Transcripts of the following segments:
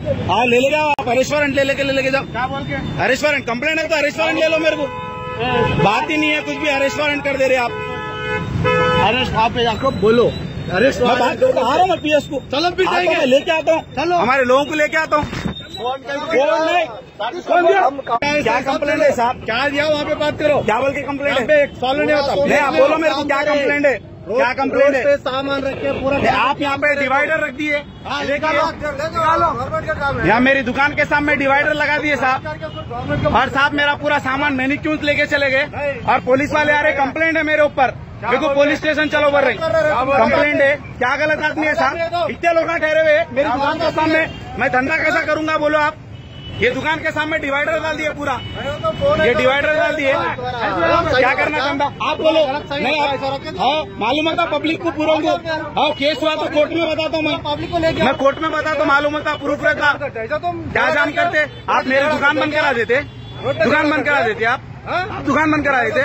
हाँ ले ले जाओ आप, अरेस्ट वारंट ले लेके जाओ। क्या बोल के? अरेस्ट वारंट कंप्लेंट है तो अरेस्ट वारंट ले लो मेरे को। बात ही नहीं है कुछ भी, अरेस्ट वारंट कर दे रहे आप। अरेस्ट आप आपको बोलो अरेस्ट मैं बात करके आ रहा हूँ मैं पीएस को। चलो फिर जाएंगे, लेके आता हूँ, चलो हमारे लोगों को लेके आता हूँ। कौन दिया? क्या कंप्लेंट है साहब? क्या दिया वहाँ पे बात करो। क्या बोल के कंप्लेंट है? फॉलो नहीं होता। नहीं आप बोलो मेरे को क्या कंप्लेंट है? क्या कंप्लेंट है? सामान रखे पूरा। आप यहाँ पे डिवाइडर रख दिए, यहाँ मेरी दुकान के सामने डिवाइडर लगा दिए साहब। और साहब मेरा पूरा सामान मैनिक्यूज लेके चले गए और पुलिस वाले आ रहे, कंप्लेंट है मेरे ऊपर। देखो पुलिस स्टेशन चलो बोल रही, कंप्लेंट है। क्या गलत आदमी है साहब? इतने लोग ठहरे हुए मेरी दुकान के सामने, मैं धंधा कैसा करूंगा बोलो आप? ये दुकान के सामने डिवाइडर डाल दिए पूरा, ये डिवाइडर डाल दिए। क्या करना धंधा आप बोलो? नहीं हाँ मालूम होता पब्लिक को पूरा को। हाँ केस हुआ तो कोर्ट में बताता हूँ मैं कोर्ट में बताता हूँ, मालूम होता प्रूफ रहता। क्या जान करते आप? मेरी दुकान बंद करा देते, दुकान बंद करा देते आप दुकान बंद करा देते।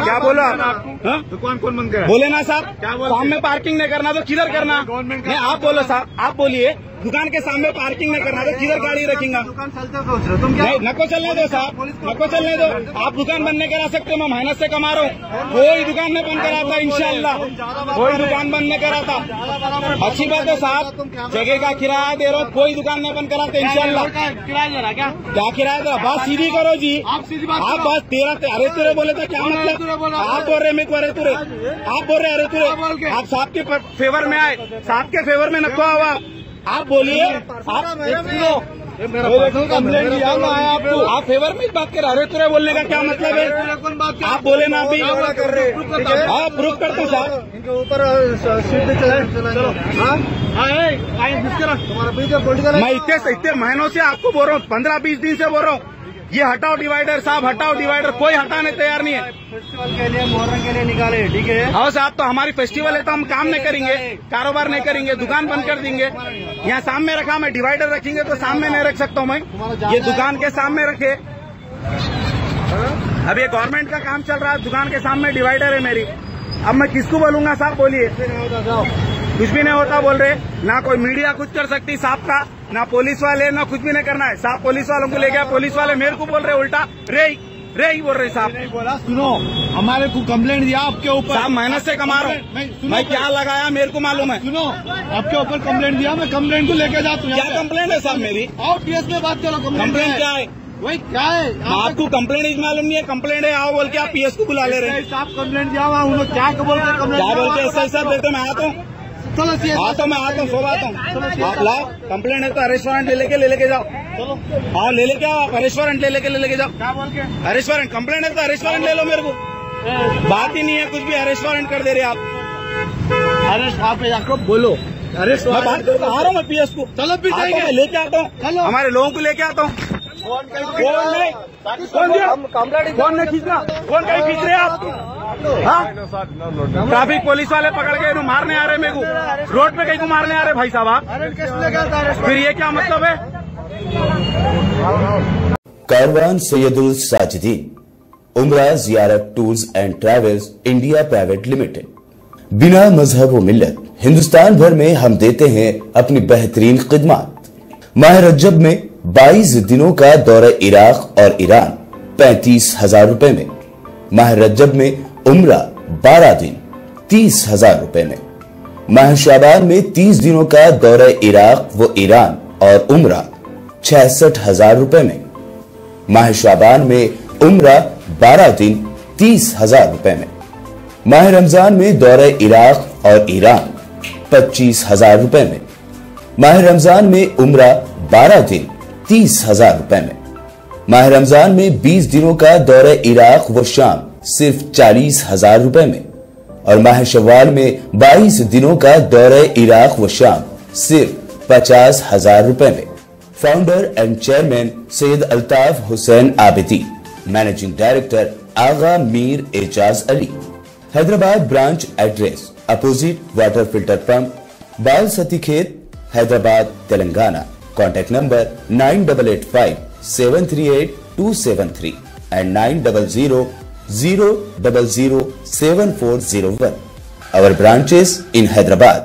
क्या बोलो आप? दुकान कौन बंद करा? बोले ना साहब, सामने पार्किंग नहीं करना तो किधर करना? नहीं आप बोलो साहब, आप बोलिए। दुकान के सामने पार्किंग नहीं करना तो किधर गाड़ी रखेंगा? दुकान चलते सोच रहे हो तुम? क्या नको चलने दो साहब, नको चलने दो। आप दुकान बंद नहीं करा सकते, मैं मेहनत से कमा रहा हूँ। कोई दुकान नहीं बंद कराता इंशाल्लाह, कोई दुकान बंद नहीं कराता। अच्छी बात है साहब, जगह का किराया दे रहा हूँ, कोई दुकान नहीं बंद कराते इंशाल्लाह। किराया दे रहा क्या? क्या किराया दे रहा? बात सीधी करो जी, आप सीधी बात। आप बस तेरा अरे तुरे बोले तो क्या मतलब? आप बोल रहे मेरे को अरे तुरे, आप बोल रहे अरे तुरे। आप साहब के फेवर में आए, साहब के फेवर में नको आवा। आप बोलिए, आप कंप्लेंट दिया मैं आया आपको। आप फेवर में बात कर रहे तुरे बोलने का क्या मतलब है? आप बोले ना अभी कर रहे हैं। हाँ प्रूफ करते साहब। इनके ऊपर सीट चलो। तुम्हारा पीछे पॉलिटिकल। मैं इतने महीनों से आपको बोल रहा हूँ, 15-20 दिन से बोल रहा हूँ, ये हटाओ डिवाइडर साहब, हटाओ डिवाइडर। कोई हटाने तैयार नहीं है। फेस्टिवल के लिए मोहर्रम के लिए निकाले, ठीक है? हाँ साहब, तो हमारी फेस्टिवल है तो हम काम नहीं करेंगे, कारोबार नहीं करेंगे, दुकान बंद कर देंगे। यहाँ सामने रखा, मैं डिवाइडर रखेंगे तो सामने नहीं रख सकता हूँ मैं, ये दुकान के सामने रखे। अब ये गवर्नमेंट का काम चल रहा है, दुकान के सामने डिवाइडर है मेरी। अब मैं किसको बोलूंगा साहब? बोलिए। कुछ भी नहीं होता बोल रहे, ना कोई मीडिया कुछ कर सकती साहब का, ना पुलिस वाले, ना कुछ भी नहीं करना है साहब। पुलिस वालों को ले गया, पुलिस वाले मेरे को बोल रहे उल्टा रे ही बोल रहे साहब। नहीं बोला, सुनो हमारे को कंप्लेंट दिया आपके ऊपर। साहब मेहनत से कमा रहा हूँ, मैं क्या लगाया मेरे को मालूम है। सुनो आपके ऊपर कंप्लेंट दिया, मैं कंप्लेंट को लेके जाता हूँ। क्या कंप्लेंट है साहब मेरी? आओ पीएस में बात करो। कंप्लेंट क्या है? वही क्या है? आपको कंप्लेंट ही मालूम नहीं है? कंप्लेंट है आओ बोल के आप पीएस को बुला ले रहे हैं। आप कंप्लेंट दिया हुआ, उन्होंने क्या बोलते कंप्लेंट? क्या बोलते ऐसा साहब? देखते मैं आता हूँ, चलो आता हूँ, मैं आता हूँ, सब आता हूँ। आप लाओ कंप्लेंट है तो अरेस्ट वारंट ले लेके जाओ। चलो हाँ ले लेके आओ, अरेस्ट वारंट ले लेके जाओ। क्या बोल के? अरेस्ट वारंट कंप्लेंट है तो अरेस्ट वारंट ले लो मेरे को। बात ही नहीं है कुछ भी, अरेस्ट वारंट कर दे रहे आप। अरेस्ट आप आपको बोलो अरेस्ट। मैं बात करके आ रहा हूँ मैं पीएस को। चलो फिर जाएंगे, लेके आता हूँ, चलो हमारे लोगों को लेके आता हूँ। कौन नहीं खींचना? कौन कहीं खींच रहे आप? हाँ ट्रैफिक पुलिस वाले पकड़ के मारने आ रहे मेरे को, रोड पे कहीं को मारने आ रहे भाई साहब आप। फिर ये क्या मतलब है? कारवान सैयदुल साजिदीन उम्रा जियारत tours and travels India private limited. बिना मजहब व मिल्लत हिंदुस्तान भर में हम देते हैं अपनी बेहतरीन खिदमत। माह रजब में 22 दिनों का दौरा इराक और ईरान 35,000 रुपए में। माह रजब में उम्रा 12 दिन 30,000 रुपए में। माह शाबान में 30 दिनों का दौरा इराक व ईरान और उम्रा 66,000 रुपए में। माह शाबान में उम्रा 12 दिन 30,000 रुपए में। माह रमजान में दौरा इराक और ईरान 25,000 रुपए में। माह रमजान में उम्रा 12 दिन 30,000 रुपए में। माह रमजान में 20 दिनों का दौरा इराक व शाम सिर्फ 40,000 रुपए में। और माह शव्वाल में 22 दिनों का दौरा इराक व शाम सिर्फ 50,000 रुपए में। Founder and chairman Syed Altaf Hussain Abidi, managing director Agha Mir Ejaz Ali. Hyderabad branch address opposite water filter pump, बाल सती खेत, Hyderabad, Telangana. Contact number 9885738273 and 900-000-7401. Our branches in Hyderabad.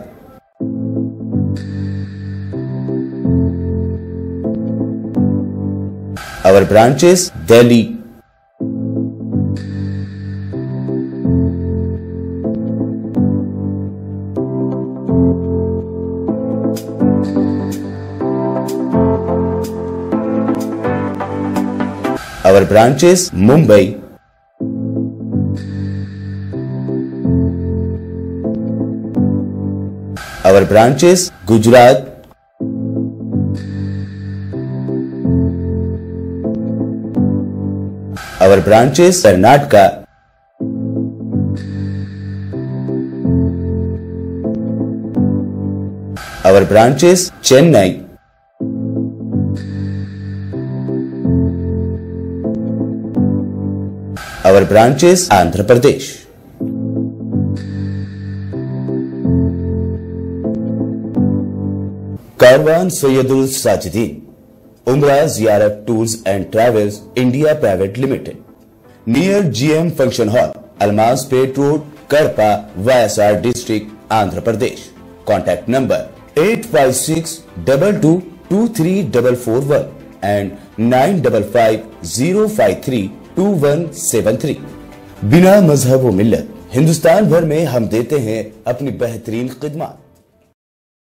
Our branches Delhi, our branches Mumbai, our branches Gujarat, our branches Karnataka, our branches Chennai, our branches Andhra Pradesh. Karwan Sayyidul Sajidin, Umrah Ziyarat Tours and Travels India Private Limited, near GM Function Hall, Almas Pet Road, Karpa, YSR District, Andhra Pradesh. Contact number 85622234441 and 9550532173. बिना मजहब व मिल्लत हिंदुस्तान भर में हम देते हैं अपनी बेहतरीन खिदमत।